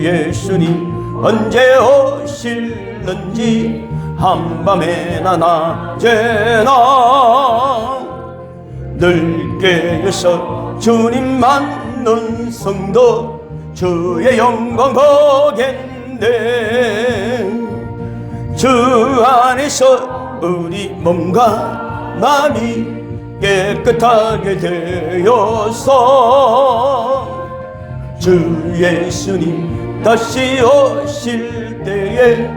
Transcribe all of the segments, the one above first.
예수님 언제 오실는지 한밤에나 낮에나 늘 깨어서 주님 만난 성도 주의 영광 보겠네. 주 안에서 우리 몸과 마음이 깨끗하게 되어서 주 예수님 다시 오실 때에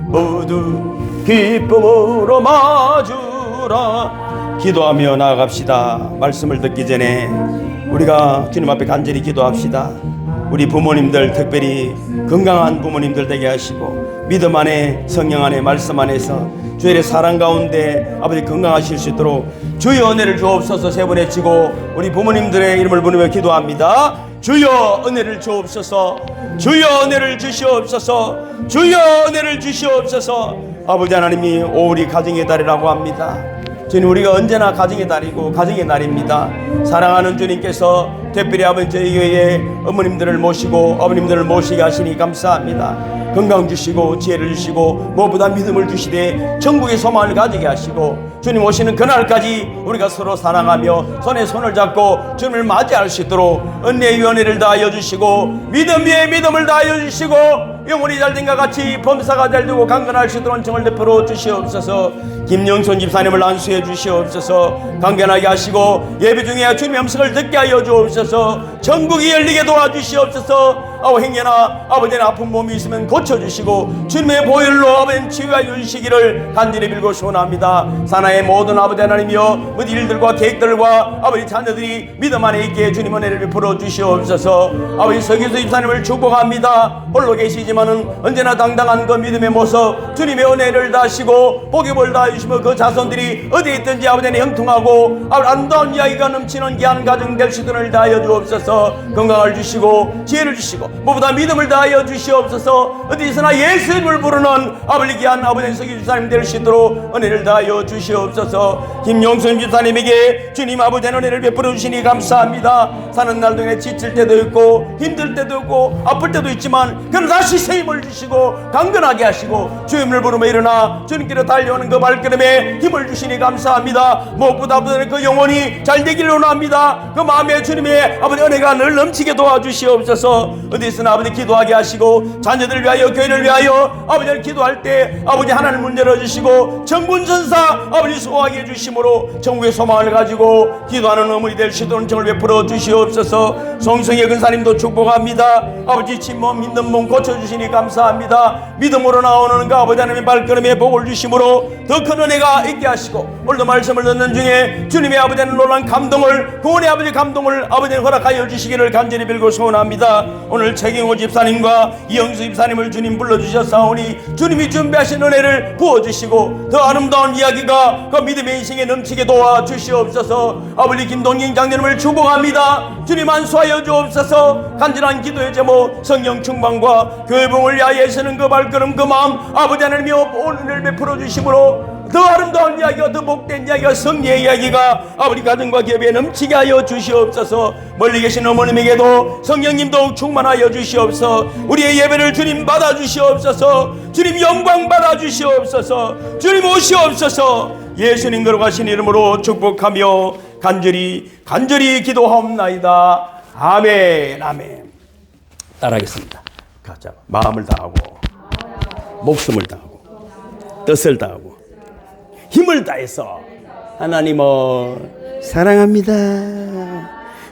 모두 기쁨으로 맞으라. 기도하며 나아갑시다. 말씀을 듣기 전에 우리가 주님 앞에 간절히 기도합시다. 우리 부모님들, 특별히 건강한 부모님들 되게 하시고 믿음 안에 성령 안에 말씀 안에서 주의 사랑 가운데 아버지 건강하실 수 있도록 주의 은혜를 주옵소서. 세 번 외치고 우리 부모님들의 이름을 부르며 기도합니다. 주여 은혜를 주옵소서. 주여 은혜를 주시옵소서. 주여 은혜를 주시옵소서. 아버지 하나님이 우리 가정의 달이라고 합니다. 주님, 우리가 언제나 가정의 달이고 가정의 날입니다. 사랑하는 주님께서 특별히 아버지 저희 교회에 어머님들을 모시고 아버님들을 모시게 하시니 감사합니다. 건강 주시고 지혜를 주시고 무엇보다 믿음을 주시되 천국의 소망을 가지게 하시고 주님 오시는 그날까지 우리가 서로 사랑하며 손에 손을 잡고 주님을 맞이할 수 있도록 은혜의 연회를 다하여 주시고 믿음 위에 믿음을 다하여 주시고 영혼이 잘된과 같이 범사가 잘되고 강건할 수 있도록 은총을 베풀어 주시옵소서. 김영선 집사님을 안수해 주시옵소서. 강건하게 하시고 예배 중에 주님의 음성을 듣게 하여 주옵소서. 천국이 열리게 도와주시옵소서. 행여나 아버지의 아픈 몸이 있으면 고쳐주시고 주님의 보혈로 아버지는 치유하여 주시기를 간절히 빌고 소원합니다. 사나의 모든 아버지 하나님이여 모든 일들과 계획들과 아버지 자녀들이 믿음 안에 있게 주님 은혜를 베풀어 주시옵소서. 아버지 서기수 집사님을 축복합니다. 홀로 계시지만은 언제나 당당한 그 믿음의 모습 주님의 은혜를 다하시고 복입을 다하시며 그 자손들이 어디에 있든지 아버지는 형통하고 아름다운 이야기가 넘치는 귀한 가정 될 수 있도록 다하여 주옵소서. 건강을 주시고 지혜를 주시고 무엇보다 믿음을 다하여 주시옵소서. 어디서나 예수님을 부르는 아버지 귀한 아버지 서기수 집사님 될 수 있도록 은혜를 다하여 주시옵소서. 김용순 집사님에게 주님 아버지의 은혜를 베풀어 주시니 감사합니다. 사는 날 중에 지칠 때도 있고 힘들 때도 있고 아플 때도 있지만 그는 다시 새 힘을 주시고 강건하게 하시고 주님을 부르며 일어나 주님께로 달려오는 그 발걸음에 힘을 주시니 감사합니다. 무엇보다 그 영혼이 잘 되기를 원합니다. 그 마음에 주님의 아버지 은혜가 늘 넘치게 도와주시옵소서. 어디서나 아버지 기도하게 하시고 자녀들을 위하여 교회를 위하여 아버지를 기도할 때 아버지 하나님 문 열어주시고 정군전사 아버지 소화하게 해주심으로 천국의 소망을 가지고 기도하는 어머니 될 수 있도록 은총을 베풀어 주시옵소서. 송성의 근사님도 축복합니다. 아버지 침몸 힘든 몸 고쳐주시니 감사합니다. 믿음으로 나오는 그 아버지 하나님의 발걸음에 복을 주심으로 더 큰 은혜가 있게 하시고 오늘도 말씀을 듣는 중에 주님의 아버지 하나님 놀란 감동을 구원의 아버지 감동을 아버지 허락하여 주시기를 간절히 빌고 소원합니다. 오늘 최경호 집사님과 이영수 집사님을 주님 불러주셨사오니 주님이 준비하신 은혜를 부어주시고 더 아름다운 이야기가 그 믿음의 인생에 넘치게 도와주시옵소서. 아버지 김동인 장로님을 축복합니다. 주님 안수하여 주옵소서. 간절한 기도의 제목 성령 충만과 교회봉을 위하여 애쓰는 그 발걸음 그 마음 아버지 하나님이 오늘 베풀어 주심으로 더 아름다운 이야기가 더 복된 이야기가 성리의 이야기가 아버지 가정과 기업에 넘치게 하여 주시옵소서. 멀리 계신 어머님에게도 성령님 더욱 충만하여 주시옵소서. 우리의 예배를 주님 받아 주시옵소서. 주님 영광 받아 주시옵소서. 주님 오시옵소서. 예수님 걸어가신 이름으로 축복하며 간절히 기도하옵나이다. 아멘. 아멘. 따라하겠습니다. 가자. 마음을 다하고 목숨을 다하고 뜻을 다하고 힘을 다해서 하나님을 사랑합니다.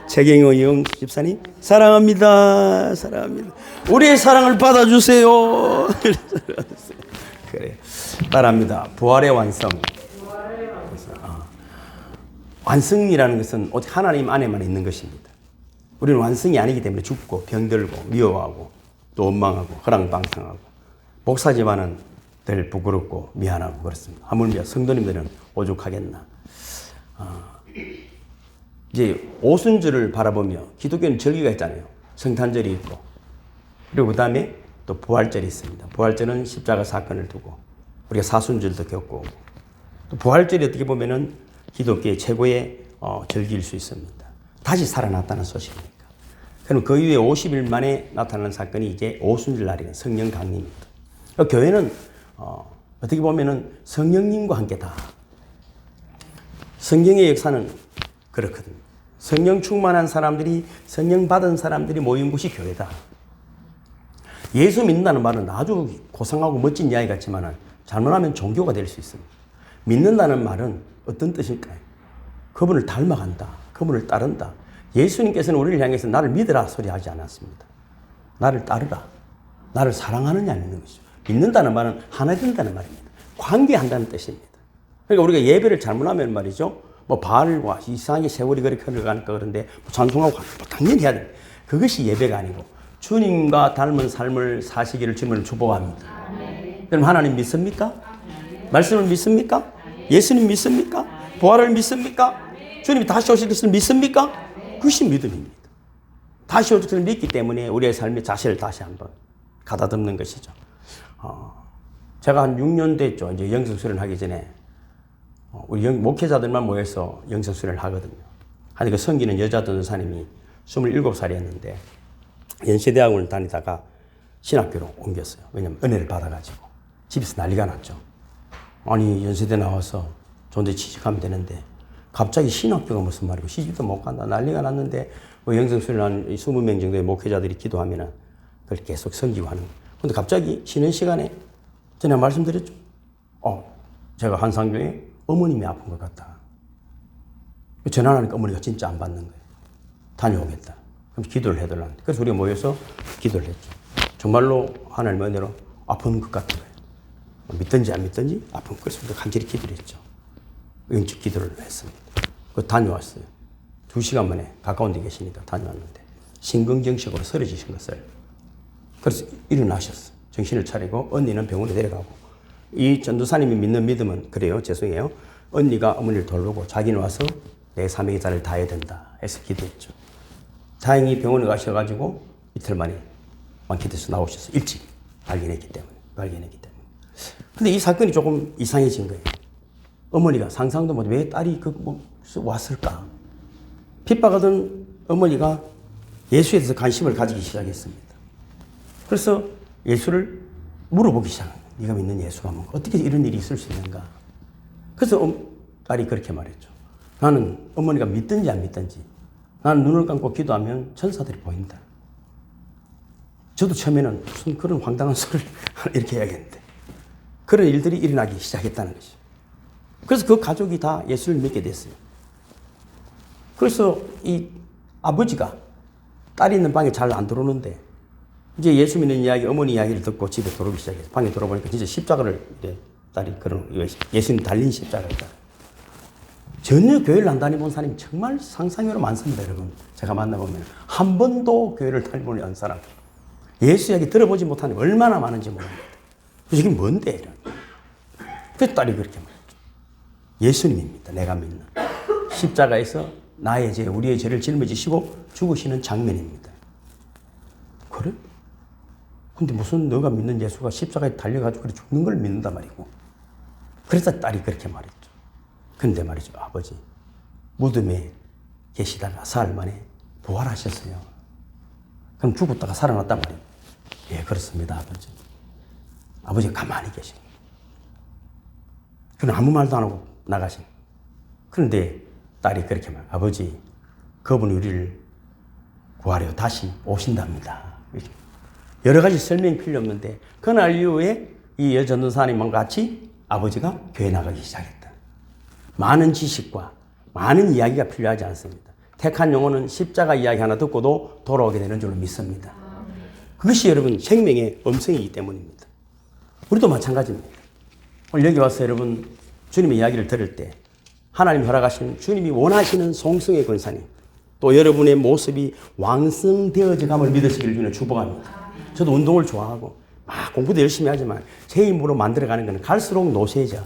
최경호 이영 집사님 사랑합니다. 우리의 사랑을 받아주세요. 그래 따라합니다. 부활의 완성. 완성이라는 것은 오직 하나님 안에만 있는 것입니다. 우리는 완성이 아니기 때문에 죽고 병들고 미워하고 또 원망하고 허랑방탕하고 목사지만은 늘 부끄럽고 미안하고 그렇습니다. 하물며 성도님들은 오죽하겠나. 이제 오순절을 바라보며 기독교는 절기가 있잖아요. 성탄절이 있고 그리고 그 다음에 또 부활절이 있습니다. 부활절은 십자가 사건을 두고 우리가 사순절도 겪고 또 부활절이 어떻게 보면은 기독교의 최고의 절기일 수 있습니다. 다시 살아났다는 소식이니까. 그럼 그 이후에 50일 만에 나타나는 사건이 이제 오순절 날이에요. 성령 강림입니다. 교회는 어떻게 보면은 성령님과 함께 다. 성경의 역사는 그렇거든요. 성령 충만한 사람들이, 성령 받은 사람들이 모인 곳이 교회다. 예수 믿는다는 말은 아주 고상하고 멋진 이야기 같지만 잘못하면 종교가 될 수 있습니다. 믿는다는 말은 어떤 뜻일까요? 그분을 닮아간다. 그분을 따른다. 예수님께서는 우리를 향해서 나를 믿으라 소리 하지 않았습니다. 나를 따르라. 나를 사랑하느냐 믿는 것이죠. 믿는다는 말은 하나 된다는 말입니다. 관계한다는 뜻입니다. 그러니까 우리가 예배를 잘못하면 말이죠. 뭐 바알과 이상하게 세월이 그렇게 흘러가니까 그런데 찬송하고 당연히 해야 됩니다. 그것이 예배가 아니고 주님과 닮은 삶을 사시기를 주님을 축복합니다. 그럼 하나님 믿습니까? 말씀을 믿습니까? 예수님 믿습니까? 부활을 믿습니까? 주님이 다시 오실 것을 믿습니까? 그것이 믿음입니다. 다시 오실 것을 믿기 때문에 우리의 삶의 자세를 다시 한번 가다듬는 것이죠. 제가 한 6년 됐죠. 이제 영성수련을 하기 전에 우리 목회자들만 모여서 영성수련을 하거든요. 아니 그 섬기는 여자 전도사님이 27살이었는데 연세대학원을 다니다가 신학교로 옮겼어요. 왜냐하면 은혜를 받아가지고 집에서 난리가 났죠. 아니 연세대 나와서 존재 취직하면 되는데 갑자기 신학교가 무슨 말이고 시집도 못 간다 난리가 났는데 영성수련을 한 20명 정도의 목회자들이 기도하면은 그걸 계속 섬기고 하는 거예요. 근데 갑자기 쉬는 시간에 전에 말씀드렸죠. 제가 한상교에 어머님이 아픈 것 같다. 전화하니까 어머니가 진짜 안 받는 거예요. 다녀오겠다. 그럼 기도를 해달라는데. 그래서 우리가 모여서 기도를 했죠. 정말로 하나님 은혜로 아픈 것 같은 거예요. 믿든지 안 믿든지 아픈 것 같아서 간절히 기도를 했죠. 영적 기도를 했습니다. 다녀왔어요. 2시간 만에 가까운 데 계시니까 다녀왔는데 심근경색으로 쓰러지신 것을 그래서 일어나셨어요. 정신을 차리고 언니는 병원에 데려가고 이 전도사님이 믿는 믿음은 그래요. 죄송해요. 언니가 어머니를 돌보고 자기는 와서 내 사명의 자를 다해야 된다 해서 기도했죠. 다행히 병원에 가셔가지고 이틀 만에 완쾌돼서 나오셔서 일찍 발견했기 때문에. 근데 이 사건이 조금 이상해진 거예요. 어머니가 상상도 못해 왜 딸이 왔을까? 핍박하던 어머니가 예수에 대해서 관심을 가지기 시작했습니다. 그래서 예수를 물어보기 시작합니다. 네가 믿는 예수가 뭔가? 어떻게 이런 일이 있을 수 있는가? 그래서 딸이 그렇게 말했죠. 나는 어머니가 믿든지 안 믿든지 나는 눈을 감고 기도하면 천사들이 보인다. 저도 처음에는 무슨 그런 황당한 소리를 이렇게 해야겠는데 그런 일들이 일어나기 시작했다는 것이죠. 그래서 그 가족이 다 예수를 믿게 됐어요. 그래서 이 아버지가 딸이 있는 방에 잘 안 들어오는데 이제 예수 믿는 이야기, 어머니 이야기를 듣고 집에 들어오기 시작해서 방에 들어보니까 진짜 십자가를 이제 딸이 그런 예수님 달린 십자가를 있다. 전혀 교회를 안 다니본 사람이 정말 상상외로 많습니다, 여러분. 제가 만나보면 한 번도 교회를 다니본 사람, 예수 이야기 들어보지 못하는 얼마나 많은지 모릅니다. 그래서 이게 뭔데 이런. 그래서 딸이 그렇게 말했죠. 예수님입니다. 내가 믿는 십자가에서 나의 죄, 우리의 죄를 짊어지시고 죽으시는 장면입니다. 그래? 근데 무슨 너가 믿는 예수가 십자가에 달려가지고 그래 죽는 걸 믿는단 말이고. 그래서 딸이 그렇게 말했죠. 근데 말이죠, 아버지 무덤에 계시다가 사흘 만에 부활하셨어요. 그럼 죽었다가 살아났단 말이에요. 예, 그렇습니다, 아버지. 아버지가 가만히 계신 거예요. 그럼 아무 말도 안 하고 나가신 거예요. 그런데 딸이 그렇게 말해요. 아버지, 그분이 우리를 구하려 다시 오신답니다. 여러 가지 설명이 필요 없는데 그날 이후에 이 여전도사님과 같이 아버지가 교회 나가기 시작했다. 많은 지식과 많은 이야기가 필요하지 않습니다. 택한 영혼은 십자가 이야기 하나 듣고도 돌아오게 되는 줄로 믿습니다. 그것이 여러분 생명의 음성이기 때문입니다. 우리도 마찬가지입니다. 오늘 여기 와서 여러분 주님의 이야기를 들을 때 하나님 허락하시는 주님이 원하시는 송성의 권사님 또 여러분의 모습이 왕성되어져 감을 믿으시기를 주는 축복합니다. 저도 운동을 좋아하고 공부도 열심히 하지만 제 힘으로 만들어가는 것은 갈수록 노쇠져.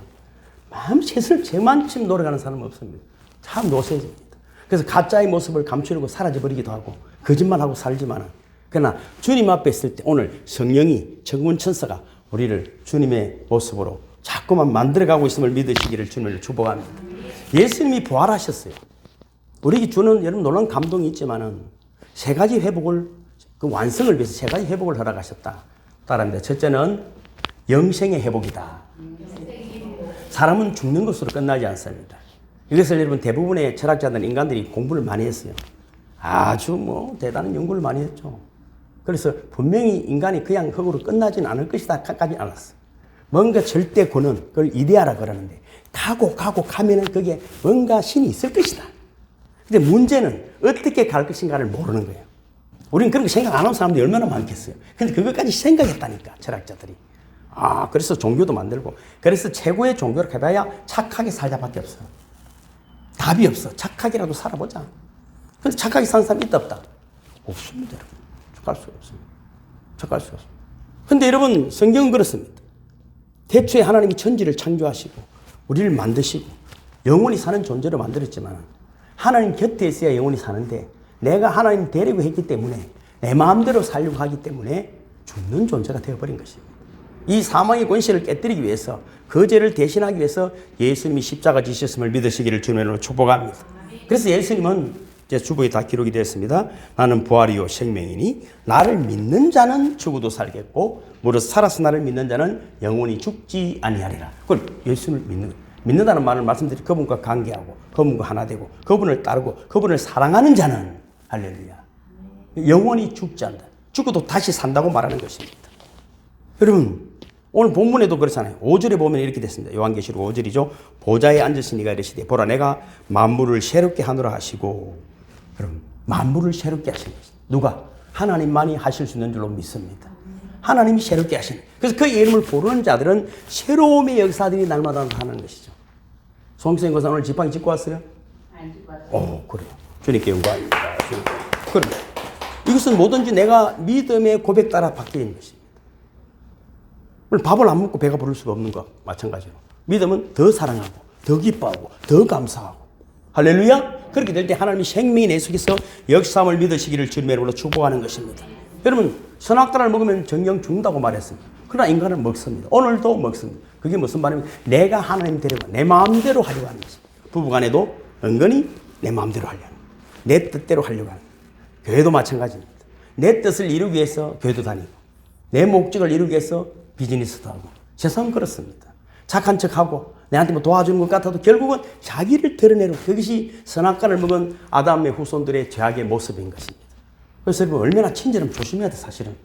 마음껏 제만큼 노력하는 사람은 없습니다. 참 노쇠집니다. 그래서 가짜의 모습을 감추려고 사라져버리기도 하고 거짓말하고 살지만 그러나 주님 앞에 있을 때 오늘 성령이 정군천사가 우리를 주님의 모습으로 자꾸만 만들어가고 있음을 믿으시기를 주님을 축복합니다. 예수님이 부활하셨어요. 우리에게 주는 여러분 놀라운 감동이 있지만은 세 가지 회복을, 그 완성을 위해서 세 가지 회복을 허락하셨다. 따라합니다. 첫째는 영생의 회복이다. 사람은 죽는 것으로 끝나지 않습니다. 이것을 여러분 대부분의 철학자들, 인간들이 공부를 많이 했어요. 아주 대단한 연구를 많이 했죠. 그래서 분명히 인간이 그냥 흙으로 끝나지는 않을 것이다 까지 않았어. 뭔가 절대 권은 그걸 이데아라 그러는데 가면은 그게 뭔가 신이 있을 것이다. 근데 문제는 어떻게 갈 것인가를 모르는 거예요. 우리는 그런 거 생각 안 하는 사람들이 얼마나 많겠어요. 근데 그것까지 생각했다니까, 철학자들이. 그래서 종교도 만들고. 그래서 최고의 종교를 해봐야 착하게 살자밖에 없어. 답이 없어. 착하게라도 살아보자. 근데 착하게 사는 사람이 있다 없다? 없습니다, 여러분. 착할 수가 없습니다. 착할 수가 없습니다. 근데 여러분, 성경은 그렇습니다. 태초에 하나님이 천지를 창조하시고 우리를 만드시고 영원히 사는 존재로 만들었지만 하나님 곁에 있어야 영원히 사는데 내가 하나님 데리고 했기 때문에 내 마음대로 살려고 하기 때문에 죽는 존재가 되어버린 것입니다. 이 사망의 권세를 깨뜨리기 위해서 그 죄를 대신하기 위해서 예수님이 십자가 지셨음을 믿으시기를 주님으로 축복합니다. 그래서 예수님은 제 주보에 다 기록이 되었습니다. 나는 부활이요 생명이니 나를 믿는 자는 죽어도 살겠고 무릇 살아서 나를 믿는 자는 영원히 죽지 아니하리라. 그걸 예수를 믿는다는 말을 말씀드린 그분과 관계하고 그분과 하나 되고 그분을 따르고 그분을 사랑하는 자는 할렐루야 영원히 죽지 않는다. 죽어도 다시 산다고 말하는 것입니다. 여러분 오늘 본문에도 그렇잖아요. 5절에 보면 이렇게 됐습니다. 요한계시록 5절이죠. 보좌에 앉으시니가 이르시되 보라 내가 만물을 새롭게 하노라 하시고 여러분 만물을 새롭게 하시는 것입니다. 누가? 하나님만이 하실 수 있는 줄로 믿습니다. 하나님이 새롭게 하시는. 그래서 그 이름을 부르는 자들은 새로움의 역사들이 날마다 나타나는 것이죠. 송기생 권사 오늘 지팡이 짚고 왔어요? 안 짚고 왔어요. 그래요. 주님께 영광입니다. 그럼 이것은 뭐든지 내가 믿음의 고백 따라 바뀌는 것입니다. 오늘 밥을 안 먹고 배가 부를 수가 없는 것 마찬가지로 믿음은 더 사랑하고 더 기뻐하고 더 감사하고 할렐루야. 그렇게 될 때 하나님이 생명이 내 속에서 역사함을 믿으시기를 주님의 이름으로 축복하는 것입니다. 여러분 선악과를 먹으면 정령 죽는다고 말했습니다. 그러나 인간은 먹습니다. 오늘도 먹습니다. 그게 무슨 말이냐면 내가 하나님 데려가 내 마음대로 하려고 하는 것입니다. 부부간에도 은근히 내 마음대로 하려고 하는 거예요. 내 뜻대로 하려고 하는 거예요. 교회도 마찬가지입니다. 내 뜻을 이루기 위해서 교회도 다니고 내 목적을 이루기 위해서 비즈니스도 하고 세상은 그렇습니다. 착한 척하고 내한테 뭐 도와주는 것 같아도 결국은 자기를 드러내는 그것이 선악과를 먹은 아담의 후손들의 죄악의 모습인 것입니다. 그래서 여러분 얼마나 친절하면 조심해야 돼. 사실은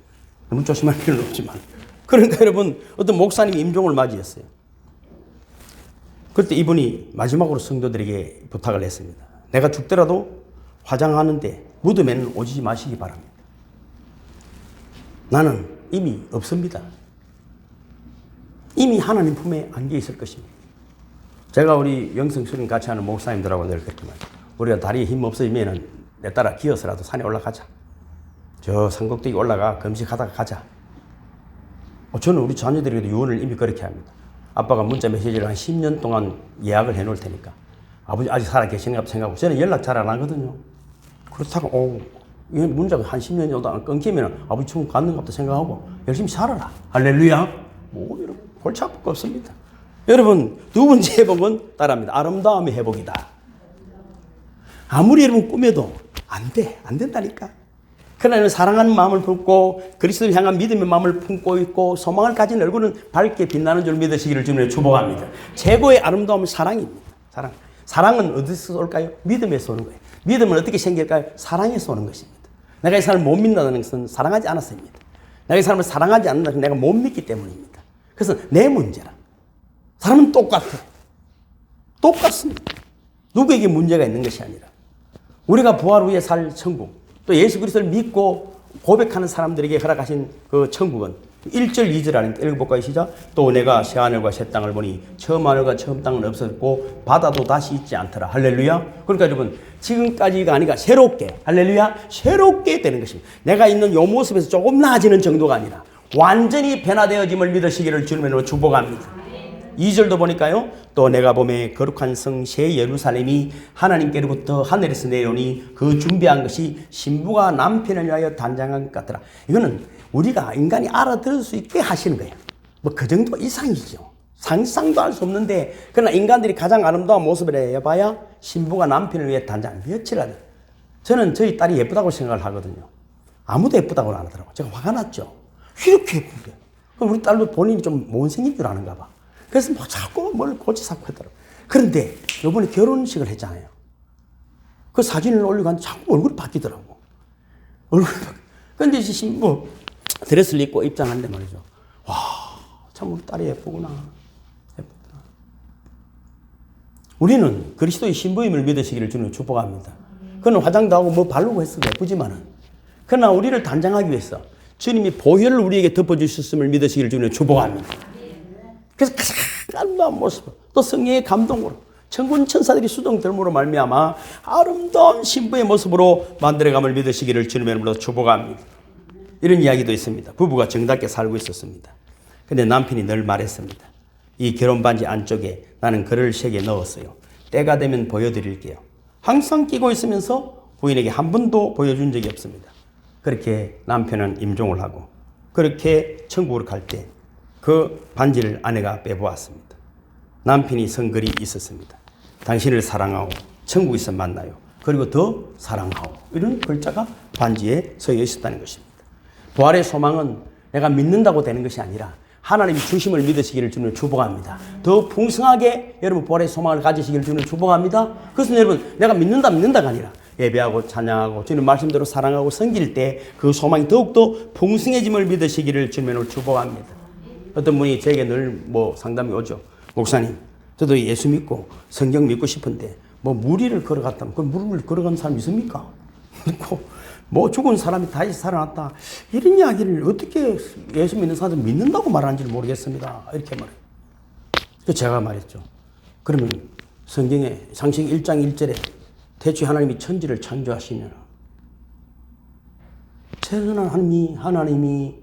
너무 조심할 필요는 없지만 그러니까 여러분 어떤 목사님이 임종을 맞이했어요. 그때 이분이 마지막으로 성도들에게 부탁을 했습니다. 내가 죽더라도 화장하는데 무덤에는 오지 마시기 바랍니다. 나는 이미 없습니다. 이미 하나님 품에 안겨 있을 것입니다. 제가 우리 영성수련 같이 하는 목사님들하고 늘 그렇게 말해요. 우리가 다리에 힘 없어지면 내 따라 기어서라도 산에 올라가자. 저 산꼭대기 올라가 금식하다가 가자. 저는 우리 자녀들에게도 유언을 이미 그렇게 합니다. 아빠가 문자 메시지를 한 10년 동안 예약을 해놓을 테니까 아버지 아직 살아 계시는가 생각하고 저는 연락 잘 안 하거든요. 그렇다고 이 문자가 한 10년 정도 안 끊기면 아버지 천국 갔는가 보다 생각하고 열심히 살아라. 할렐루야. 여러분 골치 아플 거 없습니다. 여러분 두 번째 회복은 따라합니다. 아름다움의 회복이다. 아무리 여러분 꾸며도 안 된다니까. 그러나 사랑하는 마음을 품고 그리스도를 향한 믿음의 마음을 품고 있고 소망을 가진 얼굴은 밝게 빛나는 줄 믿으시기를 주님의 축복합니다. 최고의 아름다움은 사랑입니다. 사랑은 어디서 올까요? 믿음에서 오는 거예요. 믿음은 어떻게 생길까요? 사랑에서 오는 것입니다. 내가 이 사람을 못 믿는다는 것은 사랑하지 않았습니다. 내가 이 사람을 사랑하지 않는다는 것은 내가 못 믿기 때문입니다. 그래서 내 문제라. 사람은 똑같습니다. 누구에게 문제가 있는 것이 아니라 우리가 부활 후에 살 천국 또 예수 그리스도를 믿고 고백하는 사람들에게 허락하신 그 천국은 1절 2절 아닙니까? 읽어볼까요? 시작. 또 내가 새 하늘과 새 땅을 보니 처음 하늘과 처음 땅은 없었고 바다도 다시 있지 않더라. 할렐루야. 그러니까 여러분 지금까지가 아니라 새롭게 할렐루야 새롭게 되는 것입니다. 내가 있는 이 모습에서 조금 나아지는 정도가 아니라 완전히 변화되어짐을 믿으시기를 주님으로 축복합니다. 2절도 보니까요. 또 내가 보매 거룩한 성 새 예루살렘이 하나님께로부터 하늘에서 내려오니 그 준비한 것이 신부가 남편을 위하여 단장한 것 같더라. 이거는 우리가 인간이 알아들을 수 있게 하시는 거예요. 뭐 그 정도 이상이죠. 상상도 할 수 없는데 그러나 인간들이 가장 아름다운 모습을 해봐야 신부가 남편을 위해 단장 며칠 하든 저는 저희 딸이 예쁘다고 생각을 하거든요. 아무도 예쁘다고는 안 하더라고요. 제가 화가 났죠. 이렇게 예쁜데. 그럼 우리 딸도 본인이 좀 못생긴 줄 아는가 봐. 그래서 뭐 자꾸 뭘 고치사고 하더라고요. 그런데 요번에 결혼식을 했잖아요. 그 사진을 올리고 하는데 자꾸 얼굴이 바뀌더라고. 얼굴이 바뀌. 근데 이제 뭐 드레스를 입고 입장하는데 말이죠. 와, 참 우리 딸이 예쁘구나. 예쁘구나. 우리는 그리스도의 신부임을 믿으시기를 주님을 축복합니다. 그는 화장도 하고 뭐 바르고 했어도 예쁘지만은, 그러나 우리를 단장하기 위해서 주님이 보혈을 우리에게 덮어주셨음을 믿으시기를 주님을 축복합니다. 그래서 가장 아름다운 모습, 또 성령의 감동으로 천군 천사들이 수동들므로 말미암아 아름다운 신부의 모습으로 만들어감을 믿으시기를 주님의 이름으로 축복합니다. 이런 이야기도 있습니다. 부부가 정답게 살고 있었습니다. 근데 남편이 늘 말했습니다. 이 결혼 반지 안쪽에 나는 글을 3개 넣었어요. 때가 되면 보여드릴게요. 항상 끼고 있으면서 부인에게 한 번도 보여준 적이 없습니다. 그렇게 남편은 임종을 하고, 그렇게 천국으로 갈 때 그 반지를 아내가 빼보았습니다. 남편이 쓴 글이 있었습니다. 당신을 사랑하고 천국에서 만나요. 그리고 더 사랑하고, 이런 글자가 반지에 서 있었다는 것입니다. 부활의 소망은 내가 믿는다고 되는 것이 아니라 하나님이 주심을 믿으시기를 주님을 축복합니다. 더 풍성하게 여러분 부활의 소망을 가지시기를 주님을 축복합니다. 그것은 여러분 내가 믿는다가 아니라 예배하고 찬양하고 주님 말씀대로 사랑하고 섬길 때 그 소망이 더욱더 풍성해짐을 믿으시기를 주님을 축복합니다. 어떤 분이 제게 늘 뭐 상담이 오죠. 목사님, 저도 예수 믿고 성경 믿고 싶은데 뭐 무리를 걸어갔다면 그 무리를 걸어간 사람 있습니까? 뭐 죽은 사람이 다시 살아났다. 이런 이야기를 어떻게 예수 믿는 사람들 믿는다고 말하는지 모르겠습니다. 이렇게 말해요. 그래서 제가 말했죠. 그러면 성경에 창세기 1장 1절에 태초에 하나님이 천지를 창조하시느라 최선한 하나님이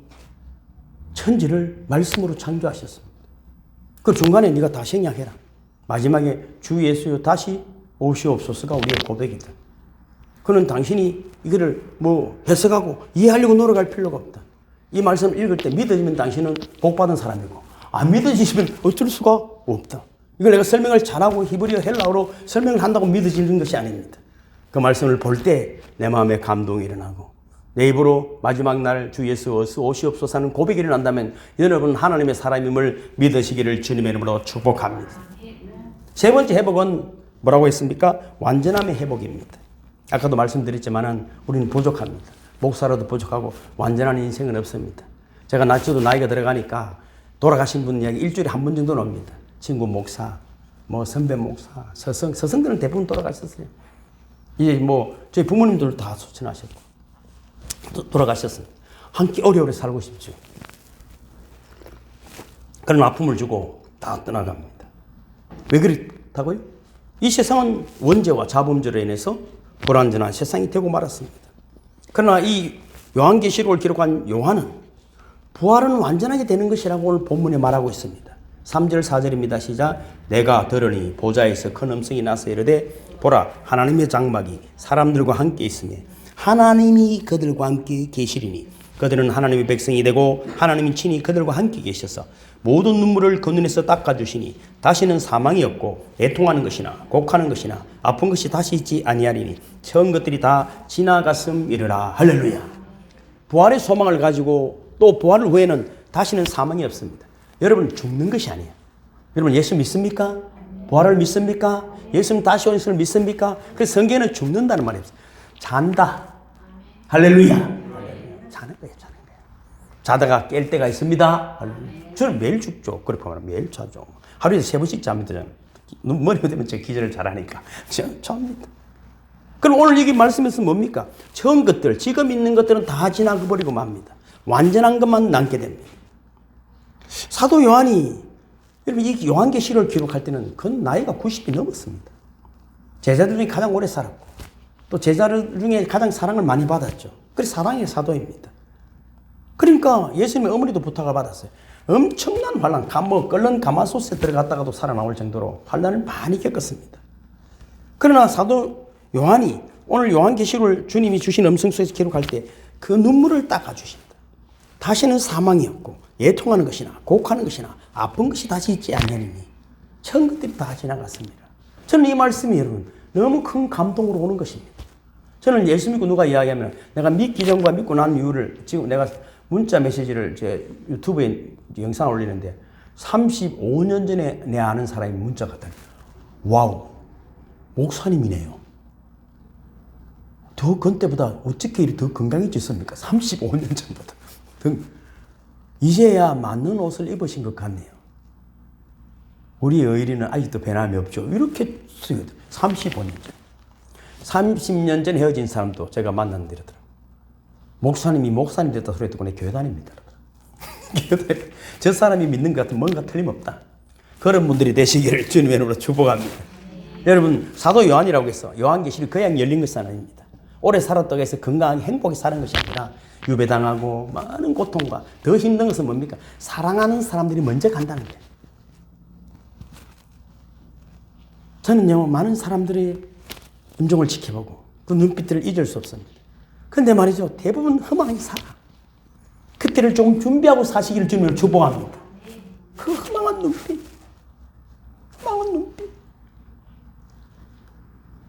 천지를 말씀으로 창조하셨습니다. 그 중간에 네가 다 생략해라. 마지막에 주 예수여 다시 오시옵소서가 우리의 고백이다. 그는 당신이 이거를 뭐 해석하고 이해하려고 노력할 필요가 없다. 이 말씀을 읽을 때 믿어지면 당신은 복받은 사람이고, 안 믿어지시면 어쩔 수가 없다. 이걸 내가 설명을 잘하고 히브리어 헬라어로 설명을 한다고 믿어지는 것이 아닙니다. 그 말씀을 볼 때 내 마음에 감동이 일어나고 내 입으로 마지막 날 주 예수 오시옵소서 하는 고백이 일어난다면 여러분 하나님의 사람임을 믿으시기를 주님의 이름으로 축복합니다. 세 번째 회복은 뭐라고 했습니까? 완전함의 회복입니다. 아까도 말씀드렸지만 우리는 부족합니다. 목사로도 부족하고 완전한 인생은 없습니다. 제가 저도 나이가 들어가니까 돌아가신 분 이야기 일주일에 한 번 정도 나옵니다. 친구 목사, 뭐 선배 목사, 서성들은 대부분 돌아가셨어요. 이제 뭐 저희 부모님들도 다 소천하셨고 돌아가셨습니다. 함께 오래오래 살고 싶죠. 그런 아픔을 주고 다 떠나갑니다. 왜 그렇다고요? 이 세상은 원죄와 자범죄로 인해서 불완전한 세상이 되고 말았습니다. 그러나 이 요한계시록을 기록한 요한은 부활은 완전하게 되는 것이라고 오늘 본문에 말하고 있습니다. 3절 4절입니다. 시작. 내가 들으니 보좌에서 큰 음성이 나서 이르되 보라 하나님의 장막이 사람들과 함께 있으며 하나님이 그들과 함께 계시리니 그들은 하나님의 백성이 되고 하나님이 친히 그들과 함께 계셔서 모든 눈물을 그 눈에서 닦아주시니 다시는 사망이 없고 애통하는 것이나 곡하는 것이나 아픈 것이 다시 있지 아니하리니 처음 것들이 다 지나갔음이르라. 할렐루야. 부활의 소망을 가지고 또 부활을 후에는 다시는 사망이 없습니다. 여러분 죽는 것이 아니에요. 여러분 예수 믿습니까? 부활을 믿습니까? 예수님 다시 오는 것을 믿습니까? 그래서 성경에는 죽는다는 말이 없어요. 잔다. 할렐루야. 자는 거예요. 자는 거예요. 자다가 깰 때가 있습니다. 할렐루야. 저는 매일 죽죠. 그렇게 말하면 매일 자죠. 하루에 3번씩 잠이 머리가 되면 제가 기절을 잘하니까. 잡니다. 그럼 오늘 여기 말씀에서 뭡니까? 처음 것들, 지금 있는 것들은 다 지나가 버리고 맙니다. 완전한 것만 남게 됩니다. 사도 요한이, 여러분, 이 요한계시록을 기록할 때는 그 나이가 90이 넘었습니다. 제자들 중에 가장 오래 살았고, 또 제자들 중에 가장 사랑을 많이 받았죠. 그래서 사랑의 사도입니다. 그러니까 예수님의 어머니도 부탁을 받았어요. 엄청난 환난, 끓는 가마솥에 들어갔다가도 살아나올 정도로 환난을 많이 겪었습니다. 그러나 사도 요한이 오늘 요한계시록을 주님이 주신 음성 속에서 기록할 때 그 눈물을 닦아주십니다. 다시는 사망이 없고 애통하는 것이나 곡하는 것이나 아픈 것이 다시 있지 않으니 처음 것들이 다 지나갔습니다. 저는 이 말씀이 여러분 너무 큰 감동으로 오는 것입니다. 저는 예수 믿고 누가 이야기하면 내가 믿기 전과 믿고 난 이유를 지금 내가 문자 메시지를 제 유튜브에 영상을 올리는데 35년 전에 내 아는 사람이 문자 같다. 와우, 목사님이네요. 더 그때보다 어떻게 이렇게 더 건강해졌습니까? 35년 전보다. 이제야 맞는 옷을 입으신 것 같네요. 우리 의리는 아직도 변함이 없죠. 이렇게 쓰거든. 35년 전. 30년 전 헤어진 사람도 제가 만났는데 이러더라고요. 목사님이 목사님 됐다 소리 듣고 내 교회 다닙니다. 저 사람이 믿는 것 같으면 뭔가 틀림없다. 그런 분들이 되시기를 주님의 이름으로 축복합니다. 여러분, 사도 요한이라고 해서 요한계시록이 그냥 열린 것은 아닙니다. 오래 살았다고 해서 건강하게 행복히 사는 것이 아니라 유배당하고 많은 고통과 더 힘든 것은 뭡니까? 사랑하는 사람들이 먼저 간다는 거예요. 저는요, 많은 사람들이 음종을 지켜보고 그 눈빛들을 잊을 수 없습니다. 근데 말이죠, 대부분 흠하게 살아. 그때를 조금 준비하고 사시기를 주님을 축복합니다. 그 흠한 눈빛.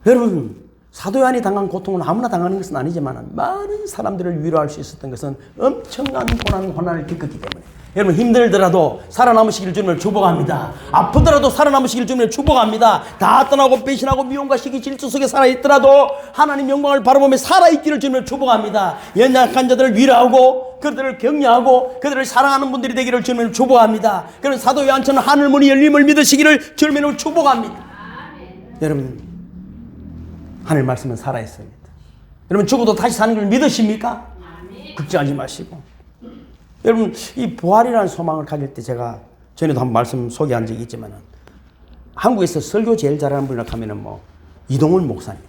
여러분, 사도 요한이 당한 고통은 아무나 당하는 것은 아니지만 많은 사람들을 위로할 수 있었던 것은 엄청난 고난을 겪었기 때문에 여러분, 힘들더라도 살아남으시기를 주님을 축복합니다. 아프더라도 살아남으시기를 주님을 축복합니다. 다 떠나고 배신하고 미움과 시기 질투 속에 살아있더라도 하나님 영광을 바라보며 살아있기를 주님을 축복합니다. 연약한 자들을 위로하고 그들을 격려하고 그들을 사랑하는 분들이 되기를 주님을 축복합니다. 그런 사도 요한처럼 하늘 문이 열림을 믿으시기를 주님을 축복합니다. 여러분, 하늘 말씀은 살아있습니다. 여러분, 죽어도 다시 사는 걸 믿으십니까? 걱정하지 마시고. 여러분, 이 부활이라는 소망을 가질 때 제가 전에도 한번 말씀 소개한 적이 있지만 한국에서 설교 제일 잘하는 분이라고 하면은 이동훈 목사님.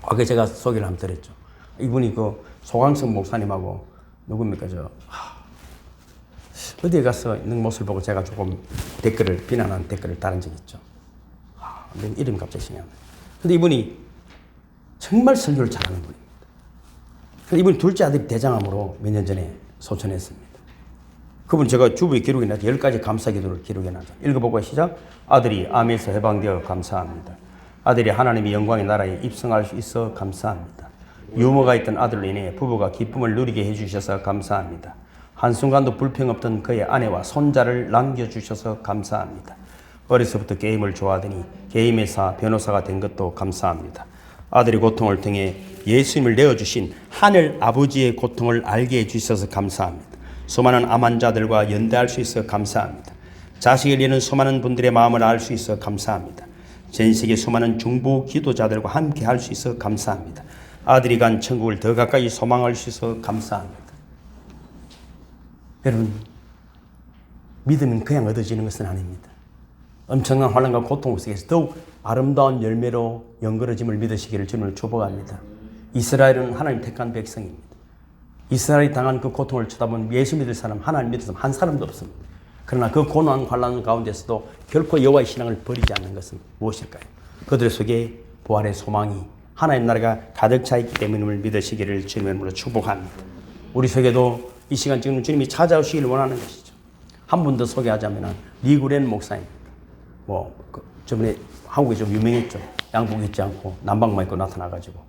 아까 제가 소개를 한번 드렸죠. 이분이 그 소강성 목사님하고 누굽니까? 어디에 가서 있는 모습을 보고 제가 조금 비난하는 댓글을 달은 적이 있죠. 이름이 갑자기 생각이 안 나요. 근데 이분이 정말 설교를 잘하는 분입니다. 이분이 둘째 아들이 대장암으로 몇 년 전에 소천했습니다. 그분 제가 주부의 기록에 나서 10가지 감사 기도를 기록해 놨죠. 읽어보고 시작. 아들이 암에서 해방되어 감사합니다. 아들이 하나님의 영광의 나라에 입성할 수 있어 감사합니다. 유머가 있던 아들로 인해 부부가 기쁨을 누리게 해주셔서 감사합니다. 한순간도 불평 없던 그의 아내와 손자를 남겨주셔서 감사합니다. 어려서부터 게임을 좋아하더니 게임회사 변호사가 된 것도 감사합니다. 아들의 고통을 통해 예수님을 내어주신 하늘 아버지의 고통을 알게 해주셔서 감사합니다. 수많은 암 환자들과 연대할 수 있어 감사합니다. 자식을 잃은 수많은 분들의 마음을 알 수 있어 감사합니다. 전 세계 수많은 중보 기도자들과 함께 할 수 있어 감사합니다. 아들이 간 천국을 더 가까이 소망할 수 있어 감사합니다. 여러분, 믿음은 그냥 얻어지는 것은 아닙니다. 엄청난 환난과 고통 속에서 더욱 아름다운 열매로 연그러짐을 믿으시기를 주님을 축복합니다. 이스라엘은 하나님 택한 백성입니다. 이스라엘이 당한 그 고통을 쳐다본 예수 믿을 사람, 하나님 믿을 사람 한 사람도 없습니다. 그러나 그 고난 환난 가운데서도 결코 여호와의 신앙을 버리지 않는 것은 무엇일까요? 그들 속에 부활의 소망이 하나님 나라가 가득 차 있기 때문임을 믿으시기를 주님의 이름으로 축복합니다. 우리 속에도 이 시간 지금 주님이 찾아오시기를 원하는 것이죠. 한 분 더 소개하자면 리구렌 목사님. 저번에 한국에 좀 유명했죠. 양복 입지 않고 남방만 입고 나타나가지고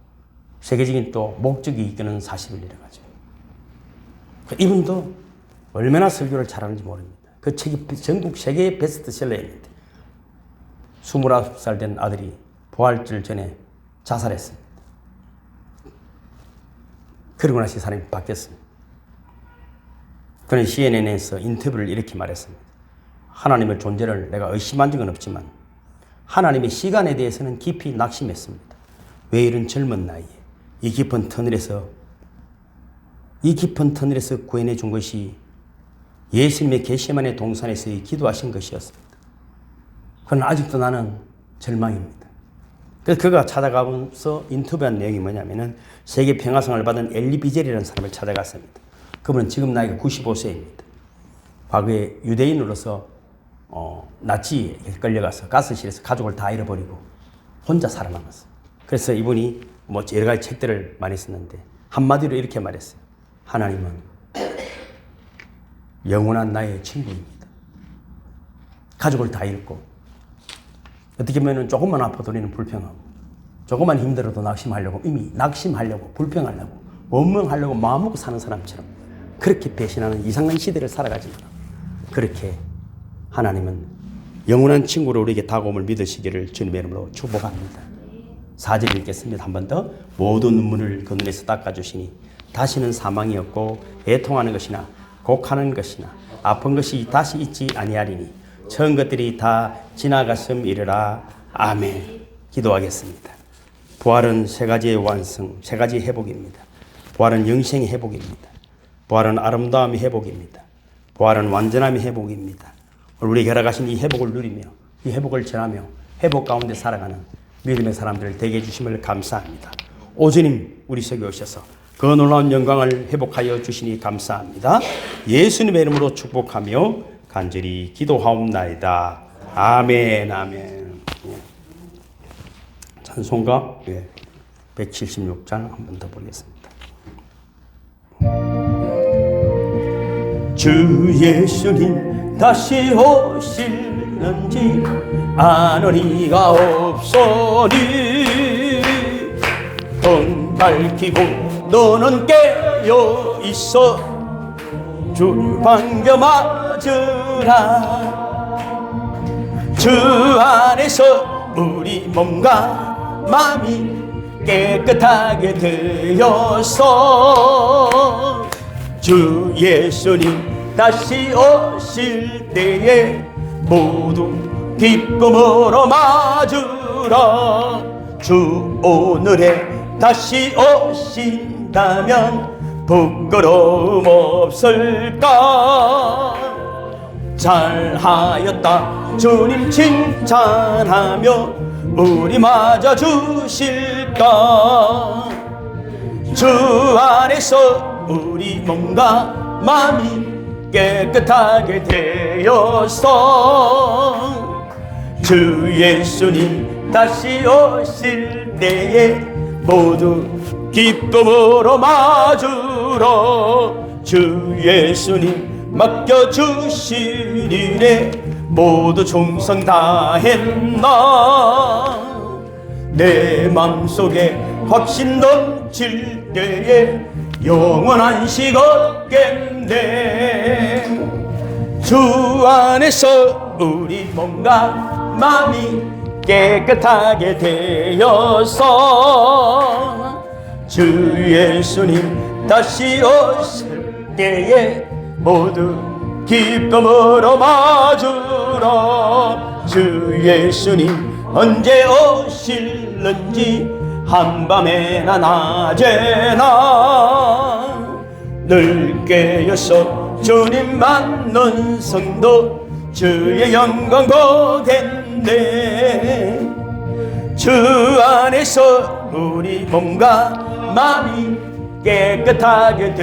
세계적인 또 목적이 이끄는 40일 이래가지고 이분도 얼마나 설교를 잘하는지 모릅니다. 그 책이 전국 세계 베스트셀러였는데 29살 된 아들이 부활절 전에 자살했습니다. 그러고 나서 사람이 바뀌었습니다. 그는 CNN에서 인터뷰를 이렇게 말했습니다. 하나님의 존재를 내가 의심한 적은 없지만 하나님의 시간에 대해서는 깊이 낙심했습니다. 왜 이런 젊은 나이에 이 깊은 터널에서 구해내 준 것이 예수님의 겟세마네 동산에서의 기도하신 것이었습니다. 그러나 아직도 나는 절망입니다. 그래서 그가 찾아가면서 인터뷰한 내용이 뭐냐면은 세계 평화상을 받은 엘리 비젤이라는 사람을 찾아갔습니다. 그분은 지금 나이가 95세입니다. 과거에 유대인으로서 나치에 끌려가서 가스실에서 가족을 다 잃어버리고 혼자 살아남았어요. 그래서 이분이 여러 가지 책들을 많이 썼는데 한마디로 이렇게 말했어요. 하나님은 영원한 나의 친구입니다. 가족을 다 잃고 어떻게 보면 조금만 아파도 우리는 불평하고 조금만 힘들어도 낙심하려고, 이미 낙심하려고, 불평하려고, 원망하려고 마음먹고 사는 사람처럼 그렇게 배신하는 이상한 시대를 살아가지 마라. 그렇게 하나님은 영원한 친구로 우리에게 다가옴을 믿으시기를 주님의 이름으로 축복합니다. 4절 읽겠습니다. 한 번 더. 모든 눈물을 그 눈에서 닦아주시니 다시는 사망이 없고 애통하는 것이나 곡하는 것이나 아픈 것이 다시 있지 아니하리니 처음 것들이 다 지나갔음이르라. 아멘. 기도하겠습니다. 부활은 세 가지의 완성, 세 가지 회복입니다. 부활은 영생의 회복입니다. 부활은 아름다움의 회복입니다. 부활은 완전함의 회복입니다. 우리에게 허락하신 이 회복을 누리며 이 회복을 전하며 회복 가운데 살아가는 믿음의 사람들을 되게 해주심을 감사합니다. 오주님 우리 속에 오셔서 그 놀라운 영광을 회복하여 주시니 감사합니다. 예수님의 이름으로 축복하며 간절히 기도하옵나이다. 아멘. 아멘. 찬송가 176장 한 번 더 보겠습니다. 주 예수님 다시 오실는지 아는 이가 없소니 灯밝히고 너는 깨어 있어 주 반겨 맞으라. 주 안에서 우리 몸과 마음이 깨끗하게 되어서 주 예수님 다시 오실 때에 모두 기쁨으로 맞으라. 주 오늘에 다시 오신다면 부끄러움 없을까. 잘하였다 주님 칭찬하며 우리 맞아 주실까. 주 안에서 우리 몸과 마음이 깨끗하게 되어서 주 예수님 다시 오실 때에 모두 기쁨으로 맞으러 주 예수님 맡겨주시리래. 모두 충성 다했나. 내 맘속에 확신 넘칠 때에 영원한 식 얻겠네. 주 안에서 우리 몸과 마음이 깨끗하게 되어서 주 예수님 다시 오실 때에 모두 기쁨으로 맞으러. 주 예수님 언제 오실는지 한밤에나 낮에나 늘 깨어서 주님 만난 성도 주의 영광 보겠네. 주 안에서 우리 몸과 마음이 깨끗하게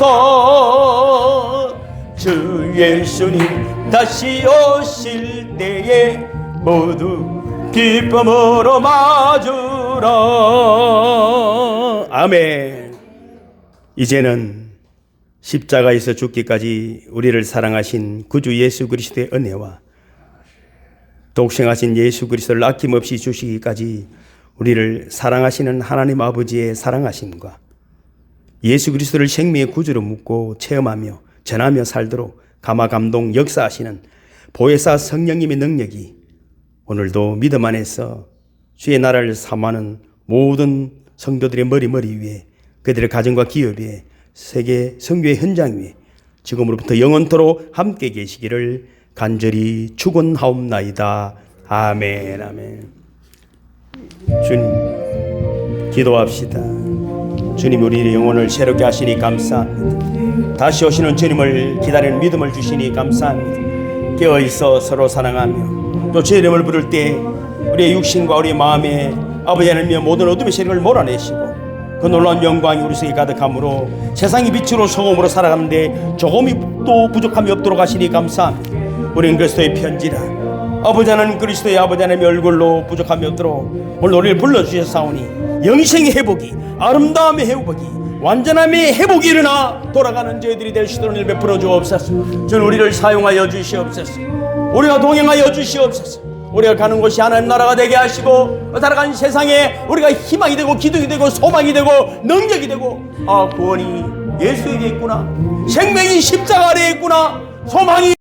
되어서 주 예수님 다시 오실 때에 모두 기쁨으로 맞으라. 아멘. 이제는 십자가에서 죽기까지 우리를 사랑하신 구주 예수 그리스도의 은혜와 독생하신 예수 그리스도를 아낌없이 주시기까지 우리를 사랑하시는 하나님 아버지의 사랑하심과 예수 그리스도를 생명의 구주로 묻고 체험하며 전하며 살도록 감화 감동 역사하시는 보혜사 성령님의 능력이 오늘도 믿음 안에서 주의 나라를 사모하는 모든 성도들의 머리 위에 그들의 가정과 기업에 세계 선교의 현장 위에 지금으로부터 영원토록 함께 계시기를 간절히 축원하옵나이다. 아멘. 아멘. 주님 기도합시다. 주님 우리의 영혼을 새롭게 하시니 감사합니다. 다시 오시는 주님을 기다리는 믿음을 주시니 감사합니다. 깨어있어 서로 사랑하며 또 주의 이름을 부를 때 우리의 육신과 우리의 마음에 아버지 하나님의 모든 어둠의 세력을 몰아내시고 그 놀라운 영광이 우리 속에 가득함으로 세상의 빛으로 소금으로 살아가는데 조금이 또 부족함이 없도록 하시니 감사합니다. 우리는 그리스도의 편지라 아버지 하나님 그리스도의 아버지 하나님의 얼굴로 부족함이 없도록 오늘 우리를 불러주셨사오니 영생의 회복이 아름다움의 회복이 완전함의 회복이 일어나 돌아가는 저희들이 될 수 있도록 일 베풀어 주옵소서. 저는 우리를 사용하여 주시옵소서. 우리가 동행하여 주시옵소서. 우리가 가는 곳이 하나님 나라가 되게 하시고 살아가는 세상에 우리가 희망이 되고 기둥이 되고 소망이 되고 능력이 되고 구원이 예수에게 있구나, 생명이 십자가 아래에 있구나, 소망이